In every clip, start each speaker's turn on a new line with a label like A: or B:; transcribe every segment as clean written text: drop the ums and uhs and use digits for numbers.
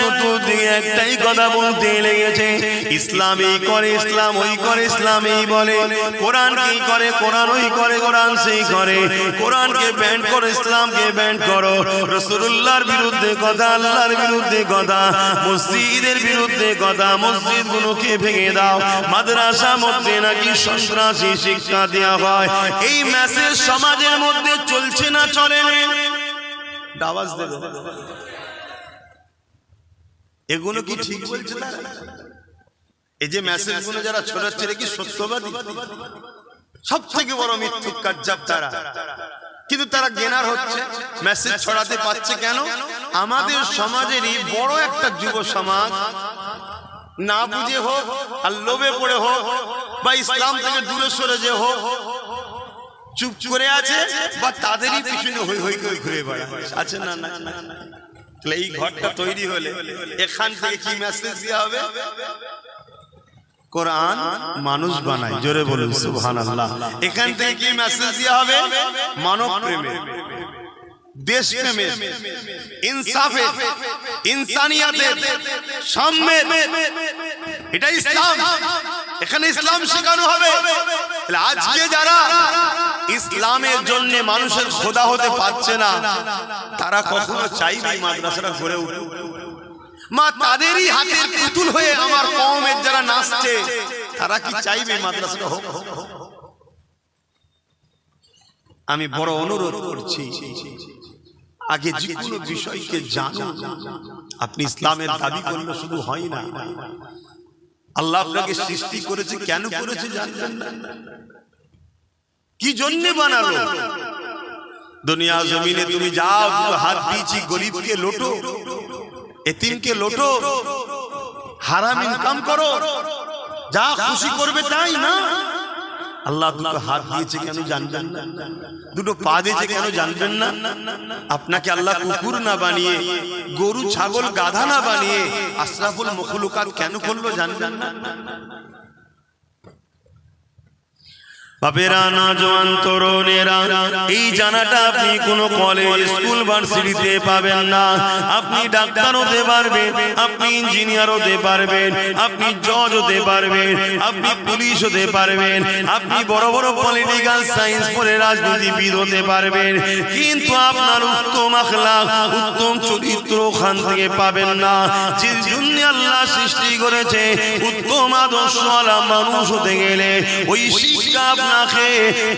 A: চতুর্দিকে একটাই কথা বলতে লেগেছে, ইসলাম এই করে, ইসলাম ওই করে, ইসলাম এই বলে, কোরআন কি করে, কোরআন ওই করে, কোরআন সেই করে, কোরআনকে ব্যান করো, ইসলামকে ব্যান করো, রাসূলুল্লাহর বিরুদ্ধে কথা, আল্লাহর বিরুদ্ধে কথা, মসজিদের বিরুদ্ধে কথা, মসজিদগুলোকে ভেঙে দাও, মাদ্রাসা মধ্যে নাকি সন্ত্রাসী শিক্ষা দেওয়া হয়। এই মেসেজ সমাজের মধ্যে চলছে না চলে না? আওয়াজ দেবে, এগুলো কি ঠিক বলছে না? এই যে মেসেজগুলো যারা ছড়াচ্ছে কি সত্যবাদী? সব থেকে বড় মিথ্যুক কাজ্জাব তারা, কিন্তু তারা গেনার হচ্ছে, মেসেজ ছড়াতে পারছে কেন? আমাদের সমাজেরই বড় একটা যুব সমাজ না বুঝে হোক আর লোভে পড়ে হোক বা ইসলাম থেকে দূরে সরে যে হোক চুপ করে আছে, বা তাদেরই পিছনে হই হই করে ঘুরে বেড়ায় আছে না? না, এই ঘরটা তৈরি হলে এখান থেকে কি মেসেজ দেওয়া হবে? কোরআন মানুষ বানায়, জোরে বলুন সুবহানাল্লাহ। এখান থেকে কি মেসেজ দেওয়া হবে? মানব প্রেমে, দেশ প্রেমে, ইনসাফে, ইনসানিয়াতের, সাম্যের, এটা ইসলাম। এখানে ইসলাম শেখানো হবে। আজকে যারা ইসলামের জন্য মানুষের খোদা হতে পারছে না, তারা কখনো চাইবে মাদ্রাসাটা গড়ে উঠুক? মা তাদেরই হাতের পুতুল হয়ে আমার কওমের যারা নাচছে, তারা কি চাইবে মাদ্রাসাটা হোক? আমি বড় অনুরোধ করছি, আগে যে কোনো বিষয়কে জানুন। আপনি ইসলামের দাবি করলে শুধু হয় না, আল্লাহ আপনাকে সৃষ্টি করেছে, কেন করেছে জানবেন না? কি জন্য বানালো? দুনিয়া জমিনে তুমি যাও, হাত দিয়েছি, গরিবকে লোটো, এতিমকে লোটো, হারাম ইনকাম করো, যা খুশি করবে তাই না। আল্লাহ দুটো হাত দিয়েছে কেন জানবেন না? দুটো পা দিয়েছে কেন জানবেন না? আপনাকে আল্লাহ কুকুর না বানিয়ে, গরু ছাগল গাধা না বানিয়ে আশরাফুল মখলুকাত কেন করলো জানবেন না? বাপেরা, নওজোয়ান তরুণেরা, এই জানাটা আপনি কোনো কলেজ, স্কুল, ভার্সিটিতে পাবেন না। আপনি ডাক্তার হতে পারবেন, আপনি ইঞ্জিনিয়ার হতে পারবেন, আপনি জজ হতে পারবেন, আপনি পুলিশ হতে পারবেন, আপনি বড় বড় পলিটিক্যাল সায়েন্স পড়ে রাজনীতিবিদ হতে পারবেন, কিন্তু আপনার উত্তম আখলাক, উত্তম চরিত্র ওখান থেকে পাবেন না। যে জন্য আল্লাহ সৃষ্টি করেছে, উত্তম আদর্শওয়ালা মানুষ হতে গেলে ওই শিক্ষা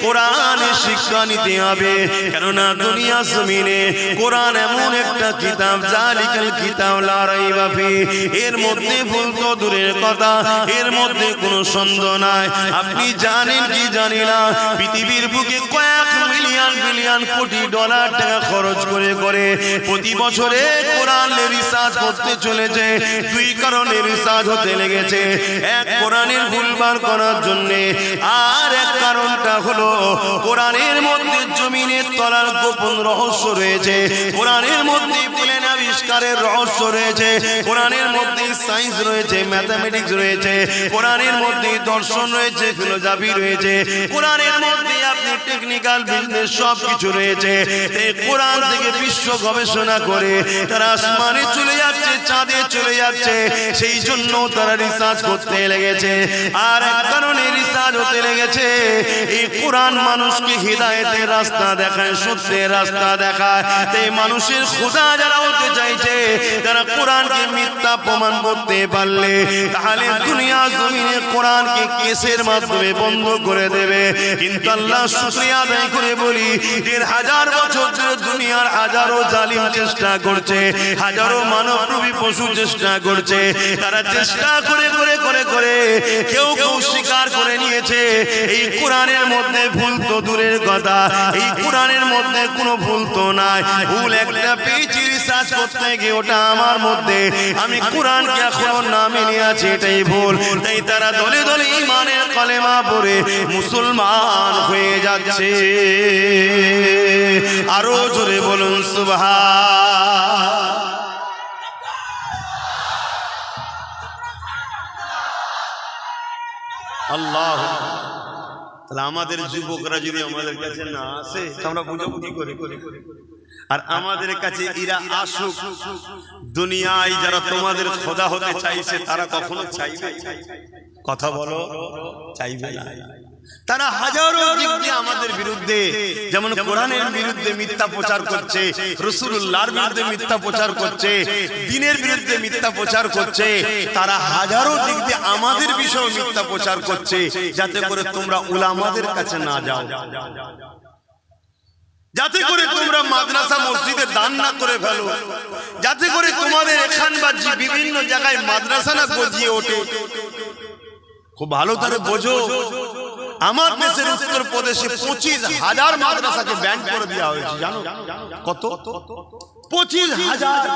A: কোরআনের শিক্ষা নিতে হবে। কেননা দুনিয়া জমিনে কোরআন এমন একটা কিতাব, জালিকাল কিতাব লা রাইবা ফিহি, এর মধ্যে ভুল তো দূরের কথা, এর মধ্যে কোনো সন্দেহ নাই। আপনি জানেন কি জানি না, পৃথিবীর বুকে কয়েক মিলিয়ন বিলিয়ন কোটি ডলার টাকা খরচ করে করে প্রতি বছরে কোরআনের রিসার্চ করতে চলেছে। দুই কারণে রিসার্চ হতে লেগেছে, এক কোরআনের ভুলবার করার জন্য, আর এক কারণটা হলো কোরআনের মধ্যে জমিনের তলার গোপন রহস্য রয়েছে, কোরআনের মধ্যে প্লেন আবিষ্কারের রহস্য রয়েছে, কোরআনের মধ্যে সায়েন্স রয়েছে, ম্যাথমেটিক্স রয়েছে, কোরআনের মধ্যে দর্শন রয়েছে, ফিলোসফি রয়েছে, কোরআনের মধ্যে আপনি টেকনিক্যাল বিজনেস সব কিছু রয়েছে। এই কোরআন থেকে বিশ্ব গবেষণা করে তারা আসমানে চলে যাচ্ছে, চাঁদে চলে যাচ্ছে, সেই জন্য তারা রিসার্চ করতে লেগেছে। আর এক কারণে রিসার্চ হতে লেগেছে, এই কোরআন মানুষকে হিদায়াতের রাস্তা দেখায়, সত্যের রাস্তা দেখায়। এই মানুষের খোদা যারা হতে চাইছে, তারা কোরআনকে মিথ্যা প্রমাণ করতে পারলে তাহলে দুনিয়া জমিনে কোরআনকে কেসের মাধ্যমে বন্ধ করে দেবে। কিন্তু আল্লাহ শুকরিয়া আদায় করে বলি, ১,৫০০ বছর ধরে দুনিয়ার হাজারো জালিম চেষ্টা করছে, হাজারো মানবরূপী পশু চেষ্টা করছে, তারা চেষ্টা করে করে করে করে কেউ কেউ স্বীকার করে নিয়েছে এই কোরআনের মধ্যে ভুল তো দূরের কথা, এই কোরআনের মধ্যে কোনো ভুল তো নাই। ভুল একটা পেয়েছি রিসার্চ করতে গিয়ে, ওটা আমার মধ্যে, আমি কোরআনকে এখনো না মেনে আছি, এটাই ভুল। তাই তারা দলে দলে ঈমানের কলেমা পড়ে মুসলমান হয়ে যাচ্ছে। আরো জোরে বলুন সুবহান। আল্লাহ। তাহলে আমাদের যুবকরা যদি আমাদের কাছে না আসে, আমরা বুঝাবো কি করে? আর আমাদের কাছে এরা আসুক। দুনিয়ায় যারা তোমাদের খোদা হতে চাইছে তারা কখনো চাইবে? কথা বলো, চাইবে না। তারা হাজারো দিক দিয়ে আমাদের বিরুদ্ধে, যেমন কোরআনের বিরুদ্ধে মিথ্যা প্রচার করছে, রাসূলুল্লাহর বিরুদ্ধে মিথ্যা প্রচার করছে, দ্বীনের বিরুদ্ধে মিথ্যা প্রচার করছে। তারা হাজারো দিক দিয়ে আমাদের বিষয়ে মিথ্যা প্রচার করছে, যাতে করে তোমরা উলামাদের কাছে না যাও, যাতে করে তোমরা মাদ্রাসা মসজিদে দান না করে ফেলো, যাতে করে তোমাদের এখান বা বিভিন্ন জায়গায় মাদ্রাসা না গজিয়ে ওঠে। খুব ভালো করে বোঝো, আমার দেশের উত্তরপ্রদেশে 25,000 মাদ্রাসাকে ব্যান করে দেওয়া হয়েছে। জানো কত? 25,000।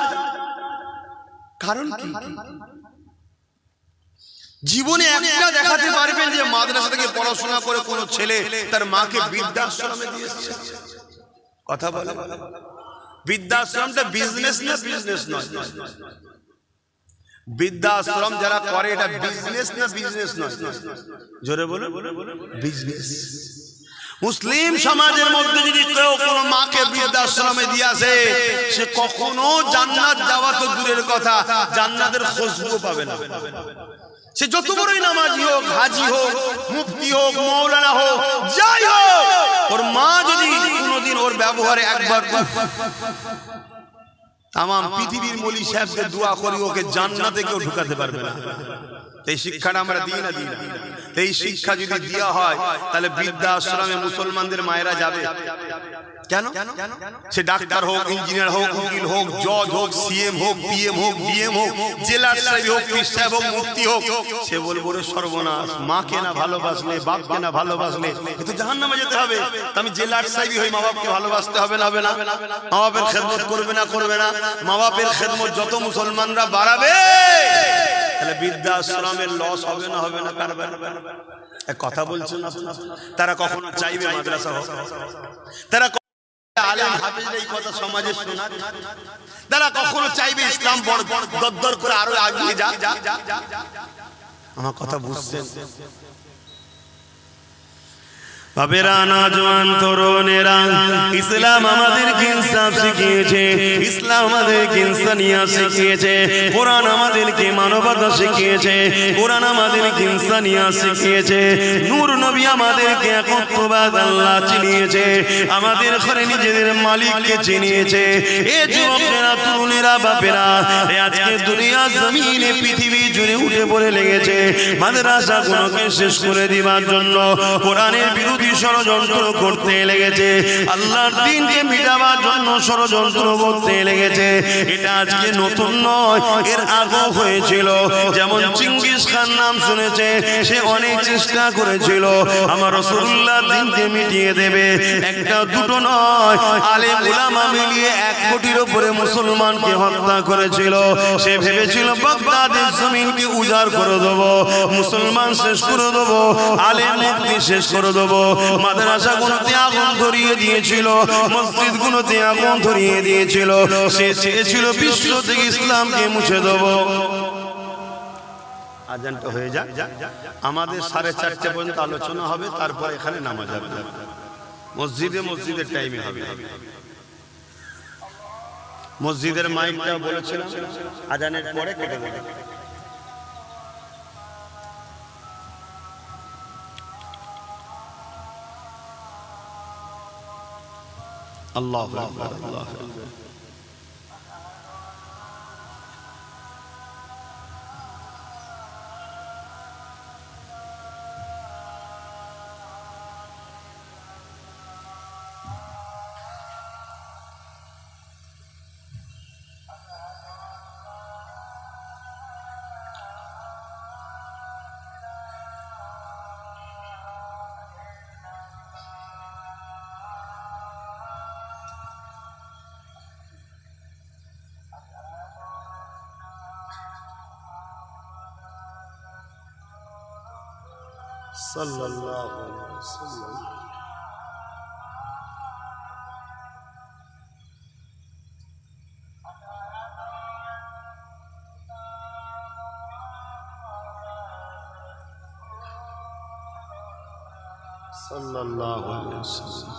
A: কারণ কি? জীবনে একটা দেখাতে পারবেন যে মাদ্রাসা থেকে পড়াশোনা করে কোন ছেলে তার মাকে বৃদ্ধাশ্রমে দিয়েছে? কথা বলে। বৃদ্ধাশ্রমটা বিজনেস না বিজনেস নয়? বৃদ্ধাশ্রম যারা করে এটা বিজনেস না বিজনেস নয়? জোরে বলে। বিজনেস। মুসলিম সমাজের মধ্যে যদি কেউ কোনো মাকে বৃদ্ধাশ্রমে দিয়েছে, সে কখনো জান্নাত যাওয়া তো দূরের কথা, জান্নাতের খুশবু পাবে না। সে যত বড়ই নামাজি হোক, হাজি হোক, মুফতি হোক, মাওলানা হোক, যাই হোক, ওর মা যদি কোনোদিন ওর ব্যবহারে একবার তাম পৃথিবীর মলি সাহেবকে দোয়া করি, ওকে জান্নাতে কেউ ঢুকাতে পারবে না। এই শিক্ষাটা আমরা দিই না? এই শিক্ষা যদি দেওয়া হয়, তাহলে বৃদ্ধাশ্রমে মুসলমানদের মায়েরা যাবে কেন? সে ডাক্তার হোক, ইঞ্জিনিয়ার হোক, উকিল হোক, জজ হোক, সিএম হোক, পিএম হোক, ডিএম হোক, জেলার সাহেব হোক, পীর সাহেব হোক, মুফতি হোক, সে বলবো রে সর্বনাশ, মাকে না ভালোবাসলে, বাপকে না ভালোবাসলে এ তো জাহান্নামে যেতে হবে। আমি জেলার সাহেব হই, মা বাপকে ভালোবাসতে হবে না? হবে না? মা বাপের খেদমত করবে না? করবে না? মা বাপের খেদমত যত মুসলমানরা বাড়াবে, তাহলে বৃদ্ধাশ্রমের লস হবে না? হবে না? কারবার কথা বলছেন আপনারা? তারা কখনো চাইবে মাদ্রাসা হোক? তারা আলেম হাফেজরা এই কথা সমাজে শোনাক? তারা কখনো চাইবে ইসলাম বড় দরদর করে আরো এগিয়ে যাক? আমার কথা বুঝছেন? বাবেরা, নওজওয়ান তরুণেরা, ইসলাম আমাদেরকে ইনসাফ শিখিয়েছে, ইসলাম আমাদেরকে ইনসানিয়াত শিখিয়েছে, কোরআন আমাদেরকে মানবতা শিখিয়েছে, কোরআন আমাদেরকে ইনসানিয়াত শিখিয়েছে, নূর নবী আমাদেরকে একত্ববাদ আল্লাহ চিনিয়েছে, আমাদের ঘরে নিজেদের মালিককে চিনিয়েছে। এ যুবকেরা, তরুণেরা, বাপেরা, আজকে দুনিয়া জমিনে পৃথিবী জুড়ে উঠে পড়ে লেগেছে মাদ্রাসাগুলোকে শেষ করে দিবার জন্য, কোরআনের বিরোধী ষড়যন্ত্র করতে লেগেছে, আল্লাহর দ্বীনকে মিটাবার জন্য ষড়যন্ত্র করতে লেগেছে। এটা আজকে নতুন নয়, এর আগেও হয়েছিল। যেমন চিঙ্গিস খান নাম শুনেছে, সে অনেক চেষ্টা করেছিল আমার রাসূলুল্লাহর দ্বীনকে মিটিয়ে দেবে। একটা দুটো নয়, আলেম উলামা মিলিয়ে 1 কোটির উপরে মুসলমানকে হত্যা করেছিল। সে ভেবেছিল বাগদাদের জমিনকে উজাড় করে দেবো, মুসলমান শেষ করে দেবো, আলেম মুফতি শেষ করে দেবো। মাদ্রাসাগুলোতে আগুন ধরিয়ে দিয়েছিল, মসজিদগুলোতে আগুন ধরিয়ে দিয়েছিল। সে চেয়েছিল বিশ্ব থেকে ইসলামকে মুছে দেব। আজানটা হয়ে যাক, আমাদের 4:30 পর্যন্ত আলোচনা হবে, তারপর এখানে নামাজ হবে। মসজিদের টাইমে হবে। মসজিদের মাইকটা বলেছিলাম আজানের পরে কেটে দেবে। আল্লাহু আকবার, আল্লাহু আকবার। সাল্লাল্লাহু আলাইহি ওয়াসাল্লাম। সাল্লাল্লাহু আলাইহি ওয়াসাল্লাম।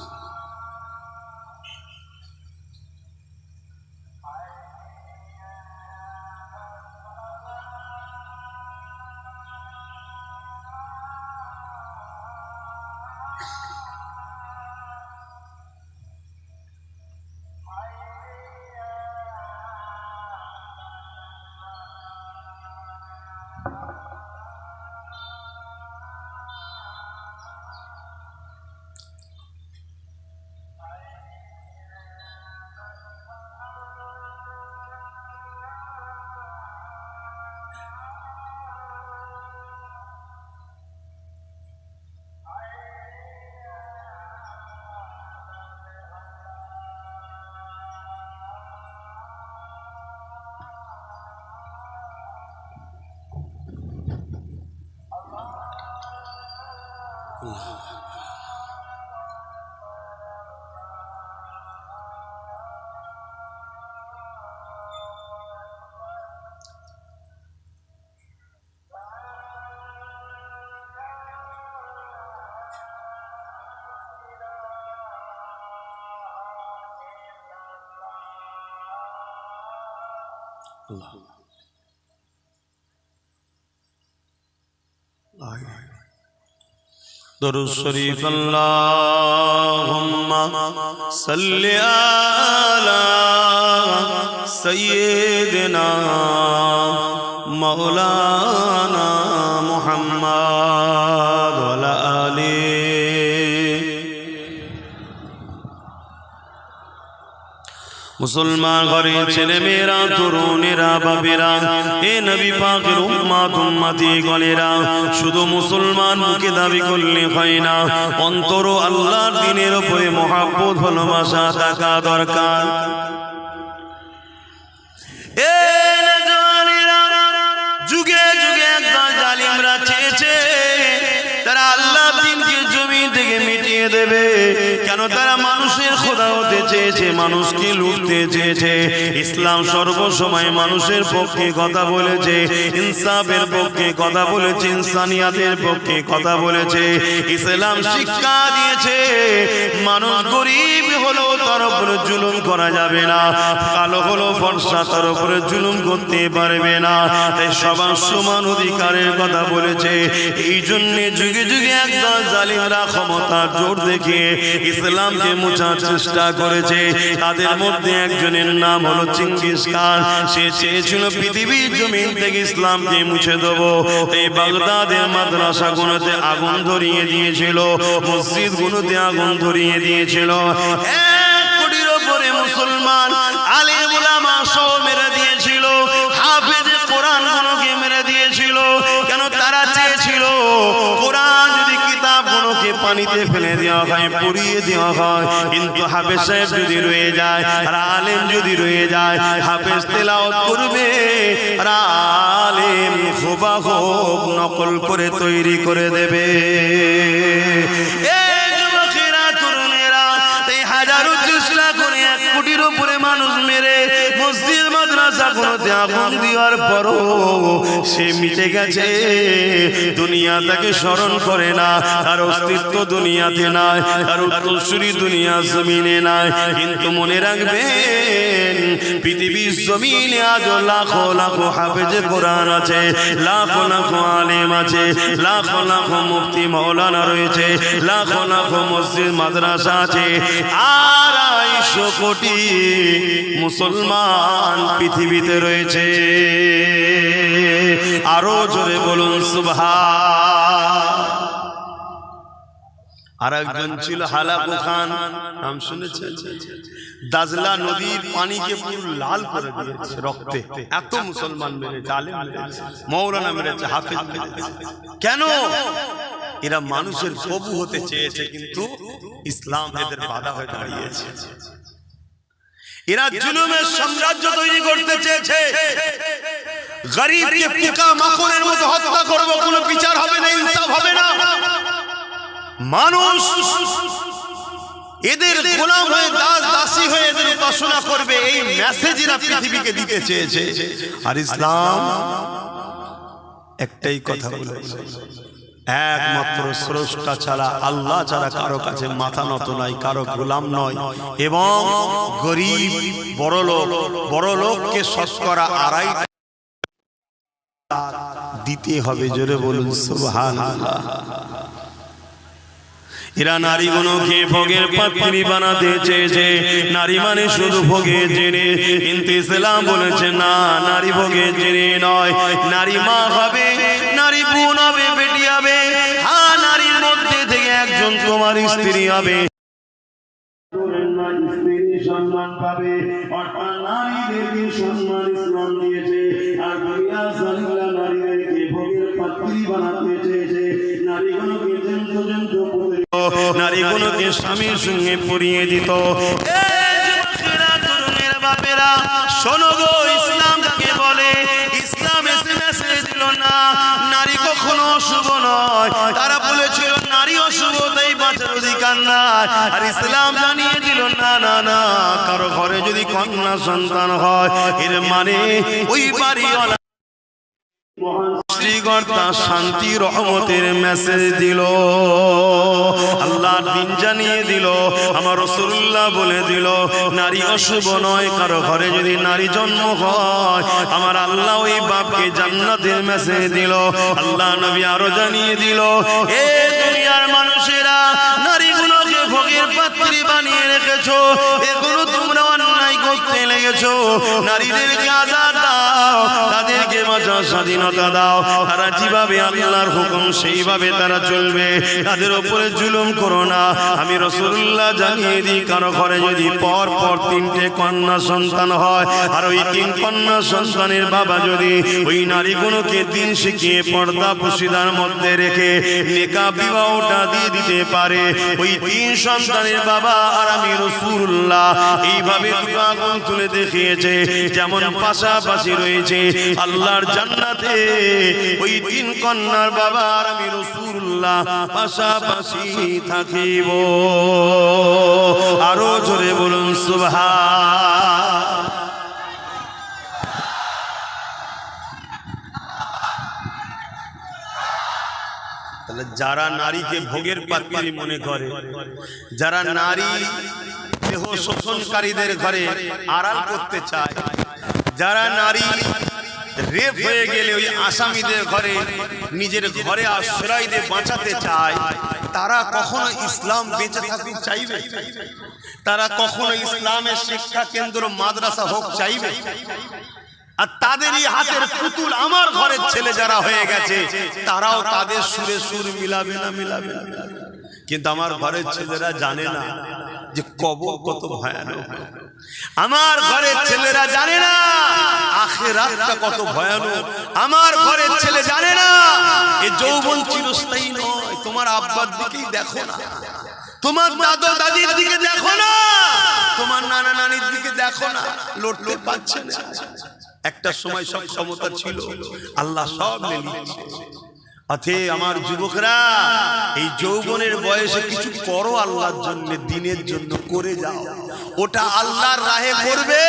A: দরুদ শরীফ আল্লাহুম্মা সাল্লি আলা সাইয়্যিদিনা মাওলানা মুহাম্মদ ওয়া আলা আলিহি। মুসলমান ঘরের ছেলে মেয়েরা, তরুণেরা, বাবেরা, এ নবী পাকের উম্মত উম্মতি গণেরা, শুধু মুসলমান মুখে দাবি করলে হয় না, অন্তর আল্লাহর দ্বীনের উপরে মহব্বত ভালোবাসা থাকা দরকার। এ নওজওয়ানেরা, যুগে যুগে একদল জালিমরা চেয়েছে তারা আল্লাহর দ্বীনকে জমি থেকে মিটিয়ে দেবে। কেন? তারা মানুষের খোদা হতে চেয়েছে, মানুষকে লুটতে চেয়েছে। ইসলাম সর্বসময় মানুষের পক্ষে কথা বলেছে, ইনসাফের পক্ষে কথা বলেছে, ইনসানিয়াতের পক্ষে কথা বলেছে। ইসলাম শিক্ষা দিয়েছে মানুষ গরিব হলো তার উপরে জুলুম করা যাবে না, কালো হলো ফর্সা তার উপরে জুলুম করতে পারবে না। তাই সবার সমান অধিকারের কথা বলেছে। এই জন্য যুগে যুগে একদল জালিমরা ক্ষমতার জোর দেখিয়ে ইসলামকে মুছার চেষ্টা করেছে। তাদের মধ্যে একজনের নাম হলো চিঙ্গিস খান। সে চেয়েছিল পৃথিবীর জমিন থেকে ইসলামকে মুছে দেবো। এই বাগদাদের মাদ্রাসাগুলোতে আগুন ধরিয়ে দিয়েছিল, মসজিদগুলোতে আগুন ধরিয়ে দিয়েছিল। 1 কোটির উপরে মুসলমান আলেম উলামা সহ মেরে দিয়েছিল, হাফেজ কোরআন গুলোকে মেরে দিয়েছিল। কেন? তারা চেয়েছিল কোরআন যদি কিতাবগুলোকে পানিতে ফেলে দেওয়া হয়, পুড়িয়ে দেওয়া হয়, কিন্তু হাফেজ সাহেব যদি রয়ে যায় আর আলেম যদি রয়ে যায়, হাফেজ তেলাওয়াত করবে আর আলেম হুবহু নকল করে তৈরি করে দেবে। হাজারো চেষ্টা করে 1 কোটির উপরে মানুষ মেরে মসজিদ মাদ্রাসা গুলোতে আগুন দেওয়ার পরও সে মিটে গেছে। দুনিয়া তাকে স্মরণ করে না, তার অস্তিত্ব দুনিয়াতে নাই, তার উত্তরসূরি দুনিয়া জমিনে নাই। কিন্তু মনে রাখবেন পৃথিবীর জমিনে আজ লাখো লাখো হাফেজে কোরআন আছে, লাখো লাখো আলেম আছে, লাখো লাখো মুফতি মাওলানা রয়েছে, লাখো লাখো মসজিদ মাদ্রাসা আছে। 250 কোটি মুসলমান পৃথিবীতে রয়েছে। আরো জোরে বলুন সুবহান। আর একজন ছিল হালাকু খান, নাম শুনেছেন? দাজলা নদীর পানিকে পুরো লাল করে দিয়েছে রক্তে। এত মুসলমান মেরেছে, আলেম মেরেছে, মাওলানা মেরেছে, হাফেজ মেরেছে। কেন? এরা মানুষের প্রভু হতে চেয়েছে, কিন্তু ইসলাম এদের বাধা হয়ে দাঁড়িয়েছে। এরা জুলুমের সাম্রাজ্য তৈরি করতে চেয়েছে। গরিবকে পোকা মাকড়ের মতো হত্যা করব, কোনো বিচার হবে না, ইনসাফ হবে না। মানুষ এদের গোলাম হয়ে, দাস দাসী হয়ে এদের উপাসনা করবে, এই মেসেজ এরা পৃথিবীকে দিতে চেয়েছে। আর ইসলাম একটাই কথা বলেছে, একমাত্র স্রষ্টা ছাড়া, আল্লাহ ছাড়া কারো কাছে মাথা নত নাই, কারো গোলাম নয়। এবং গরিব বড় লোককে শতকরা 2.5 দিতে হবে। জোরে বলুন সুবহানাল্লাহ। এরা নারীগুলোকে ভোগের পাত্রী বানাতে চেয়েছে। নারী মানে শুধু ভোগের জিনিস, কিন্তু ইসলাম বলেছে না, নারী ভোগের জিনিস নয়। নারী মা হবে, নারী বোন হবে, বেটি হবে। হ্যাঁ, নারীর মধ্যে থেকে একজন তোমার স্ত্রী হবে, সম্মান পাবে। অর্থাৎ নারীদেরকে সম্মান ইসলাম দিয়েছে। আর দুনিয়া জালিমরা নারীদেরকে ভোগের পাত্রী বানাতে চেয়েছে। নারীগুলোকে নারীগুলোকে স্বামীর সঙ্গে পরিয়ে দিত। তরুণের বাপেরা শোনো গো, ইসলাম যাকে বলে, ইসলাম এসে দিল না নারী কখনো অশুভ নয়। তারা বলেছিল নারী অধিকার নাই। আর ইসলাম জানিয়ে দিল না না না, কারো ঘরে যদি কন্যা সন্তান হয় এর মানে ওই বাড়িওয়ালা সৃষ্টিকর্তা শান্তি রহমতের মেসেজ দিল, আল্লাহর দিন জানিয়ে দিল। আমার রাসূলুল্লাহ বলে দিল নারী অশুভ নয়, কারো ঘরে যদি নারী জন্ম হয় আমার আল্লাহ ওই বাপকে জান্নাতের মেসেজ দিল। আল্লাহ নবী আরো জানিয়ে দিল, এ দুনিয়ার মানুষেরা নারীগুলোকে ভোগের পাত্রী বানিয়ে রেখেছো, এগুলো তোমরা অন্যায় করতে লেগেছো। নারীদেরকে আজাদ দাও, তাদেরকে বাঁচার স্বাধীনতা দাও, তারা যেভাবে আল্লাহর হুকুম সেইভাবে তারা চলবে, তাদের উপরে জুলুম করো না। আমি রাসূলুল্লাহ জানিয়ে দিই, কারো ঘরে যদি পর পর 3টে কন্যা সন্তান হয় আর ওই 3 কন্যা সন্তানের বাবা যদি ওই নারীগুলোকে দিন শিখিয়ে পর্দা পুশিদার মধ্যে রেখে নিকাহ বিবাহটা দিয়ে দিতে পারে, ওই 3 সন্তানের বাবা আর আমি রাসূলুল্লাহ এইভাবে দুটো আগুন তুলে দেখিয়েছে, যেমন পাশাপাশি রয়েছে আল্লাহর জান্নাতে ওই 3 কন্যার বাবা আর আমি রাসূলুল্লাহ পাশাপাশি থাকিব। আরো জোরে বলুন সুবহান। তাহলে যারা নারীকে ভোগের পাত্রী মনে করে, যারা নারী দেহ শোষণকারীদের ঘরে আড়াল করতে চায়, যারা নারী রেপ হয়ে গেলে ওই আসামিদের ঘরে নিজের ঘরে আশ্রয় দিয়ে বাঁচাতে চায়, তারা কখনো ইসলাম বেঁচে থাকতে চাইবে? তারা কখনো ইসলামের শিক্ষা কেন্দ্র মাদ্রাসা হোক চাইবে? আর তাদেরই হাতের পুতুল আমার ঘরের ছেলে যারা হয়ে গেছে তারাও তাদের সুরে সুর মিলাবে না, মিলাবে না। কিন্তু আমার ঘরের ছেলেরা জানে না যে কবর কত ভয়ানক। আমার ঘরের ছেলেরা জানে না আখিরাতটা কত ভয়ানক। আমার ঘরের ছেলে জানে না এই যৌবন চিরস্থায়ী নয়। তোমার আব্বার দিকেই দেখো না, তোমার দাদা দাদির দিকে দেখো না, তোমার নানা নানির দিকে দেখো না, লড়তে পারছে না। একটা সময় সব ক্ষমতা ছিল, আল্লাহ সব নিয়ে নিচ্ছে। অতএব আমার যুবকরা, এই যৌবনের বয়সে কিছু করো আল্লাহর জন্য, দিনের জন্য করে যাও। ওটা আল্লাহর রাহে করবে,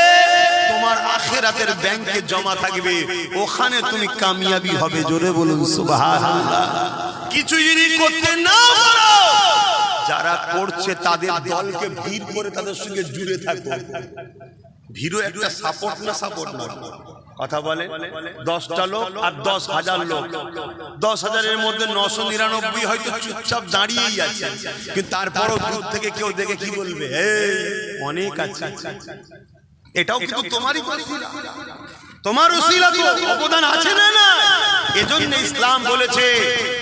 A: তোমার আখিরাতের ব্যাংকে জমা থাকবে, ওখানে তুমি কামিয়াবি হবে। জোরে বলুন সুবহানাল্লাহ। কিছু যদি করতে না পারো, যারা করছে তাদের দলকে ভিড় করে তাদের সঙ্গে জুড়ে থাকো। ভিড়ও একটা সাপোর্ট না, সাপোর্ট না কথা বলে। 10টা লোক আর 10,000 লোক, 10,000-এর মধ্যে 999 হয়তো চুপচাপ দাঁড়িয়েই আছে, কিন্তু তারপরও দূর থেকে কেউ দেখে কি বলবে, এই অনেক আছে। এটাও কিন্তু তোমারই ওসিলা, তোমার ওসিলা তো অবদান আছে না না। এজন্য ইসলাম বলেছে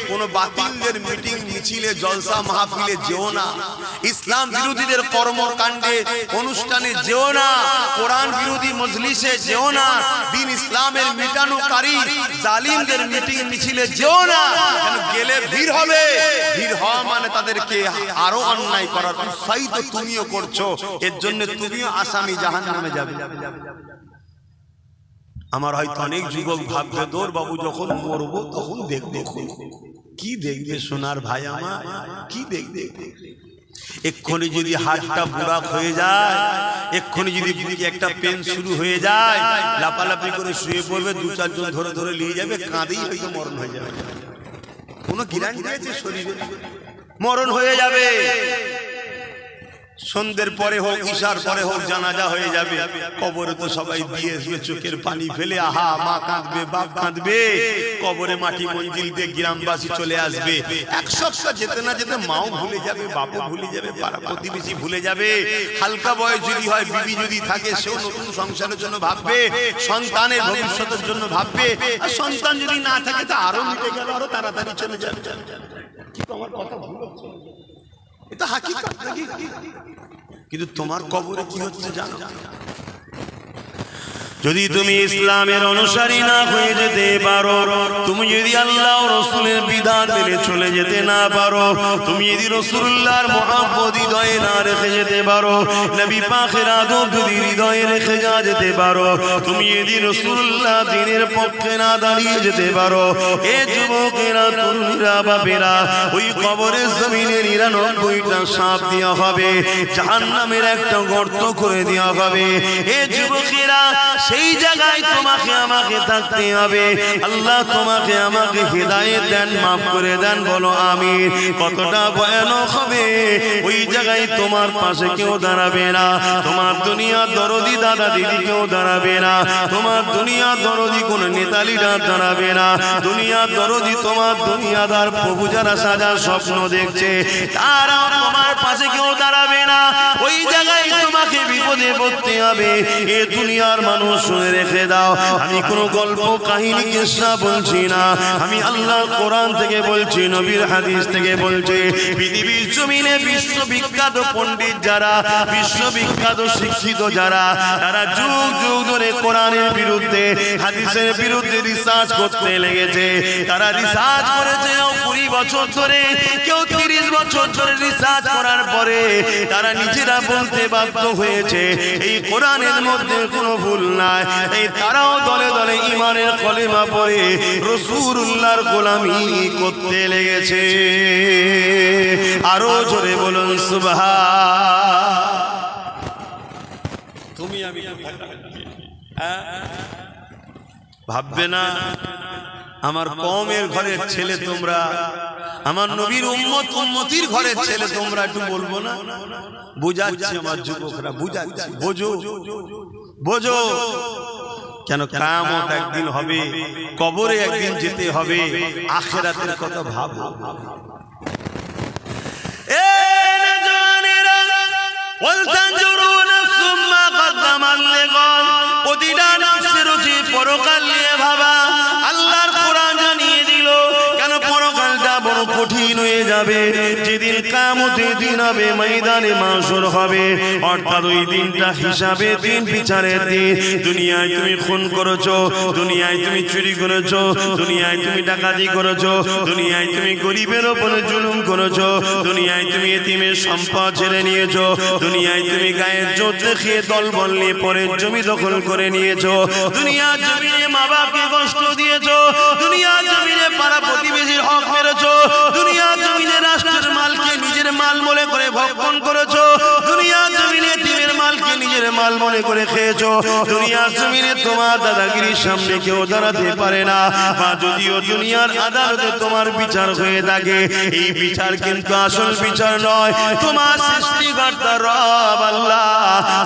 A: কোন বাতিলদের মিটিং মিছিলে জলসা মাহফিলে যেও না, ইসলাম বিরোধীদের কর্মকাণ্ডে অনুষ্ঠানে যেও না, কোরআন বিরোধী মজলিসে যেও না, দিন ইসলামের মিটানোকারী জালিমদের মিটিং মিছিলে যেও না। কেন গেলে ভিড় হবে, ভিড় হওয়া মানে তাদেরকে আরো অন্যায় করার উৎসাহিত তুমিও করছো, এর জন্য তুমিও আসামি, জাহান্নামে যাবে। আমার হয়তো অনেক যুবক ভাববে, দৌড় বাবু যখন মরবো তখন দেখবে। কি দেখবে সোনার ভাই আমার, কি দেখবে? এক্ষুনি যদি হাতটা বুড়া হয়ে যায়, এক্ষুনি যদি বুকে একটা পেন শুরু হয়ে যায়, লাপালাপি করে শুয়ে পড়বে, 2-4 জন ধরে ধরে নিয়ে যাবে, কাঁদেই হয়তো মরণ হয়ে যাবে। কোনো গ্যারান্টি আছে শরীরে? মরণ হয়ে যাবে। সন্ধ্যের পরে হোক, ঈশার পরে হোক, জানাজা হয়ে যাবে। কবরে তো সবাই দিয়ে আসবে চোখের পানি ফেলে, আহা মা কাঁদবে, বাপ কাঁদবে। কবরে মাটি মঞ্জিল দিয়ে গ্রামবাসী চলে আসবে। 1 সপ্তাহ যেতে না যেতে মাও ভুলে যাবে, বাপও ভুলে যাবে, পাড়া প্রতিবেশী ভুলে যাবে। হালকা বয়স যদি হয়, বিবি যদি থাকে, সেও নতুন সংসারের জন্য ভাববে, সন্তানের ভবিষ্যতের জন্য ভাববে। আর সন্তান যদি না থাকে তো আরো মিটে গেল, আরো তাড়াতাড়ি চলে যাবে। কি আমার কথা ভুল হচ্ছে? এটা হাকিকত। কিন্তু তোমার কবরে কি হচ্ছে জানো? যদি তুমি ইসলামের অনুসারী না হয়ে যেতে পারো, তুমি যদি আল্লাহ ও রাসূলের বিধান মেনে চলে যেতে না পারো, তুমি যদি রাসূলুল্লাহর মুহাব্বত হৃদয়ে না রেখে যেতে পারো, নবী পাকের আদব যদি হৃদয়ে রেখে যেতে পারো, তুমি যদি রাসূলুল্লাহ দ্বীনের পক্ষে না দাঁড়িয়ে যেতে পারো, এ যুবকেরা, তরুণীরা, বাপেরা, ওই কবরের জমিনে 99টা সাপ দেওয়া হবে, জাহান্নামের একটা গর্ত করে দেওয়া হবে। এ যুবকেরা, সেই জায়গায় তোমাকে আমাকে থাকতে হবে। আল্লাহ তোমাকে আমাকে হেদায়েত দেন, মাফ করে দেন, বলো আমিন। কতটা ভয়ানক হবে, ওই জায়গায় তোমার পাশে কেউ দাঁড়াবে না, তোমার দুনিয়ার দরদি দাদা দিদি কেউ দাঁড়াবে না, তোমার দুনিয়ার দরদি কোন নেতা লিডার দাঁড়াবে না, দুনিয়ার দরদি তোমার দুনিয়াদার প্রভু যারা সাজার স্বপ্ন দেখছে তারাও তোমার পাশে কেউ দাঁড়াবে না। ওই জায়গায় তোমাকে বিপদে পড়তে হবে। এ দুনিয়ার মানুষ শুনে রেখে দাও, আমি কোনো গল্প কাহিনী কিসসা বলছি না, আমি আল্লাহর কোরআন থেকে বলছি, নবীর হাদিস থেকে বলছি। পৃথিবীর জমিনে বিশ্ববিখ্যাত পণ্ডিত যারা, বিশ্ববিখ্যাত শিক্ষিত যারা, তারা যুগ যুগ ধরে কোরআনের বিরুদ্ধে, হাদিসের বিরুদ্ধে রিসার্চ করতে লেগেছে। তারা রিসার্চ করেছে 20 বছর ধরে, কেউ 30 বছর ধরে রিসার্চ করার পরে তারা নিজেরা বলতে বাধ্য হয়েছে এই কোরআনের মধ্যে কোনো ভুল নাই। এই তারাও দলে দলে ঈমানের কলেমা পড়ে রাসূলুল্লাহর গোলামি করতে লেগেছে। আরো জোরে বলুন সুবহান। তুমি আমি ভাববে না আমার কওমের ঘরের ছেলে তোমরা, আমার নবীর উম্মত উম্মতির ঘরের ছেলে তোমরা, একটু বলবো না? বুঝাচ্ছি আমার যুবকরা, বুঝাচ্ছি, বোঝো বোঝো। কেন কিয়ামত একদিন হবে, কবরে একদিন যেতে হবে, আখিরাতের কথা ভাবো। এ নওজওয়ানেরা, ওয়াল তানজুরু নাফসুম মা কদ্দামাত লিগাদ, প্রতিটা নফসের উচিত পরকাল নিয়ে ভাবা। আল্লাহর কোরআন জানিয়ে দিল কেন পরকালটা বড় কঠিন হয়ে যাবে। যেদিন কিয়ামতের দিন হবে, ময়দানে মাশর হবে, অর্থাৎ ওই দিনটা হিসাবে দিন, বিচারের দিন। দুনিয়ায় তুমি খুন করেছো, দুনিয়ায় তুমি চুরি করেছো, দুনিয়ায় তুমি ডাকাতি করেছো, দুনিয়ায় তুমি গরিবের উপরে জুলুম করেছো, দুনিয়ায় তুমি এতিমের সম্পদ ছেড়ে নিয়েছো, দুনিয়ায় তুমি গায়ের জোর দেখিয়ে দলবল নিয়ে পরের জমি দখল করে নিয়েছো, দুনিয়ার জমিনে মা বাপকে কষ্ট দিয়েছো, দুনিয়ার জমিনে পাড়া প্রতিবেশীর হক মেরেছো, দুনিয়ার জমিনে রাষ্ট্রের মালকে নিজের মাল মনে করে ভক্ষণ করেছো, দুনিয়ার জমিনে এতিমের মালকে নিজের মাল মনে করে খেয়েছো, দুনিয়ার জমিনে তোমার দাদাগিরির সামনে কেউ দাঁড়াতে পারে না। বা যদিও দুনিয়ার আদালতে তোমার বিচার হয়ে থাকে, এই বিচার কিন্তু আসল বিচার নয়। তোমার সৃষ্টিকর্তা রব আল্লাহ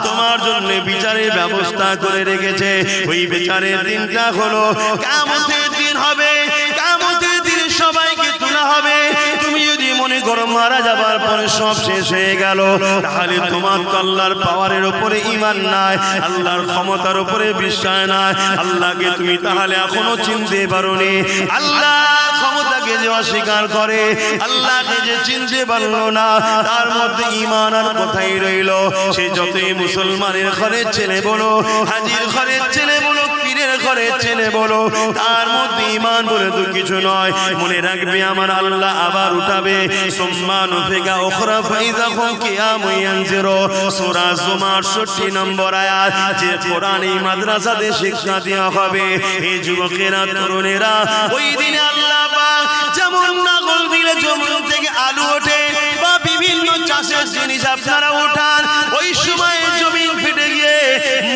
A: তোমার জন্য বিচারের ব্যবস্থা করে রেখেছে। ওই বিচারের দিনটা হলো কিয়ামতের দিন হবে। কিয়ামতের দিনে সবাইকে তোলা হবে। তুমি যদি মনে করো মারা যাবার পরে সব শেষ হয়ে গেল, তাহলে তোমার তো আল্লাহর পাওয়ারের উপরে ঈমান নাই, আল্লাহর ক্ষমতার উপরে বিশ্বাস নাই। আল্লাহকে তুমি তাহলে এখনো চিনতে পারোনি। আল্লাহর ক্ষমতাকে যে অস্বীকার করে, আল্লাহকে যে চিনতে পারলো না, তার মধ্যে ঈমান আর কোথায় রইল? সে যতই মুসলমানের ঘরের ছেলে বলো, হাজির ঘরের ছেলে বলো, পীরের ঘরের ছেলে বলো, তার মধ্যে ঈমান বলে তো কিছু নয়। মনে রাখবে আমার আল্লাহ আবার উঠাবে। সুম্মা নুফিকা উখরা ফাইযা হুম কিয়ামুন ইয়ানজিরু, সূরা জুমার 68 নম্বর আয়াত। যে কোরআন এই মাদ্রাসাতে শিক্ষা দেওয়া হবে, এই যুবকেরা, তরুণেরা, ওই দিনে আল্লাহ পাক যেমন নাগল দিলে জমিন থেকে আলু ওঠে বা বিভিন্ন চাষের জিনিস আপনারা ওঠান, ওই সময় জমিন ফেটে গিয়ে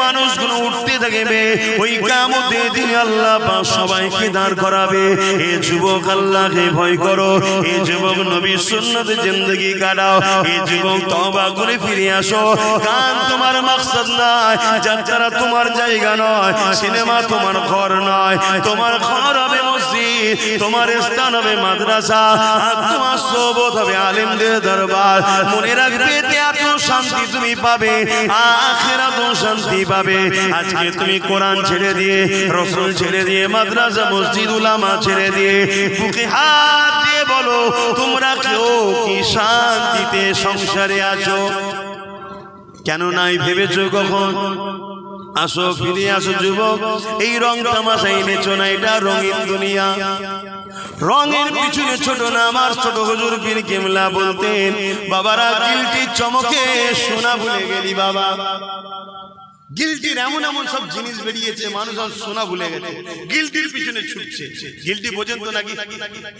A: মানুষগুলো উঠতে থাকবে। ওই কিয়ামতের দিনে আল্লাহ পাক সবাইকে দাঁড় করাবে। এ যুবক, আল্লাহকে ভয় করো। এ যুবক, নবীর সুন্নতে জিন্দেগি কাটাও। এ যুবক, তওবা করে ফিরে আসো। গান তোমার মাকসাদ নয়, যাত্রা তোমার জায়গা নয়, সিনেমা তোমার ঘর নয়। তোমার ঘর হবে মসজিদ, তোমার স্থান হবে মাদ্রাসা, আর তোমার সোহবত হবে আলেমদের দরবার। মনে রাখবে এত শান্তি তুমি পাবে, আখিরাতেও শান্তি পাবে। আজকে তুমি কোরআন ছেড়ে দিয়ে, রাসূল ছেড়ে দিয়ে, মাদ্রাসা মসজিদ উলামা ছেড়ে দিয়ে, বুকে হাত দিয়ে বলো তোমরা কেউ কি শান্তিতে সংসারে আছো? কেন নাই ভেবেছো কখন? আসো ফিরে আসো যুবক, এই রং তামাশা এনেছো না, এটা রঙিন দুনিয়া। রঙের পিছনে ছোট না, আমার ছোট হুজুর পীর কেবলা বলতেন, বাবারা গিলটির চমকে সোনা ভুলে গেলি বাবা। গিলটির এমন এমন সব জিনিস বেরিয়েছে, মানুষ আর সোনা ভুলে গেছে, গিলটির পিছনে ছুটছে। গিলটি বোঝেন তো নাকি?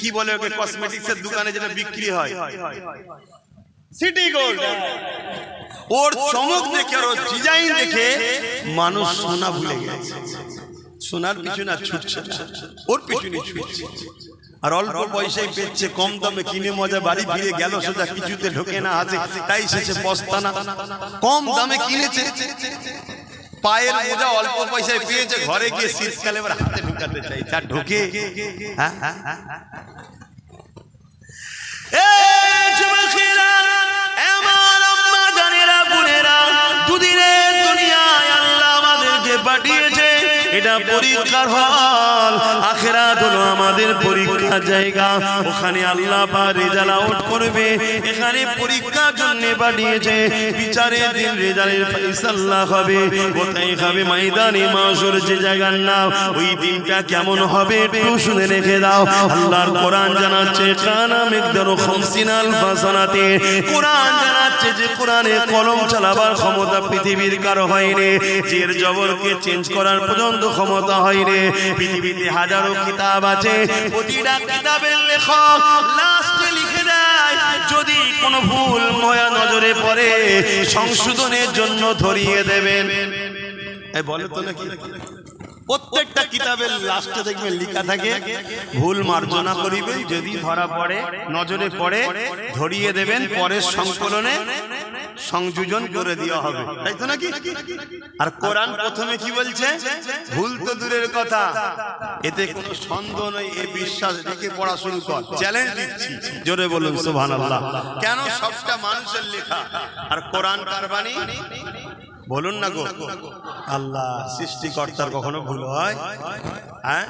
A: কি বলে ওকে? কসমেটিক্সের দোকানে যেটা বিক্রি হয়, সিটি গোল্ড। ওর চমক দেখে আর ওর ডিজাইন দেখে মানুষ সোনা ভুলে গেছে। সোনার পিছনে আর ছুটছে না, ওর পিছনে ছুটছে। আর অল্প পয়সায় পেচ্ছে, কম দামে কিনে মজা, বাড়ি ফিরে গেল সোজা, কিছুতে ঢোকে না হাতে, তাই শেষে পস্তানা। কম দামে কিনেছে, পায়ের মোজা অল্প পয়সায় পেয়েছে, ঘরে গিয়ে শীতকালে এবার হাতে ঢুকাতে চাইছে, আর ঢোকে? দুদিনের দুনিয়ায় আল্লাহ আমাদেরকে পাঠিয়েছে, এটা পরীক্ষার হল। আখিরাত হলো আমাদের পরীক্ষার জায়গা, ওখানে আল্লাহ পাক রেজাল্ট আউট করবে। এখানে পরীক্ষার জন্য পাঠিয়েছে, বিচারের দিন রেজাল্টের ফয়সালা হবে। কোথায় হবে? ময়দানে মাশর, যে জায়গার নাম। ওই দিনটা কেমন হবে একটু শুনে রেখে দাও। আল্লাহর কোরআন জানাচ্ছে, কানা মিকদারু 50 আলফা সানাতে। কোরআন জানাচ্ছে যে কোরআনে কলম চালাবার ক্ষমতা পৃথিবীর কারো হয়নি, জের জবরকে চেঞ্জ করার পর্যন্ত ক্ষমতা হয়নি। পৃথিবীতে হাজারো কিতাব আছে, প্রতিটা কিতাবের লেখক লাস্টে লিখে দেয়, যদি কোনো ভুল ময়া নজরে পড়ে সংশোধনের জন্য ধরিয়ে দেবেন। এই বলে তো নাকি? প্রত্যেকটা কিতাবের লাস্টে দেখবেন লেখা থাকে, ভুল মার্জনা করিবেন, যদি ধরা পড়ে নজরে পড়ে ধরিয়ে দেবেন, পরের সংকলনে সংযোজন করে দেওয়া হবে, তাই তো নাকি? আর কোরআন প্রথমে কি বলছে? ভুল তো দূরের কথা, এতে কোনো সন্দেহ নেই, এই বিশ্বাস রেখে পড়া শুরু কর। চ্যালেঞ্জ দিচ্ছি, জোরে বলুন সুবহানাল্লাহ। কেন? সবটা মানুষের লেখা, আর কোরআন কার বাণী? বলুন না গো, আল্লাহ সৃষ্টিকর্তার কখনো ভুল হয়? হ্যাঁ,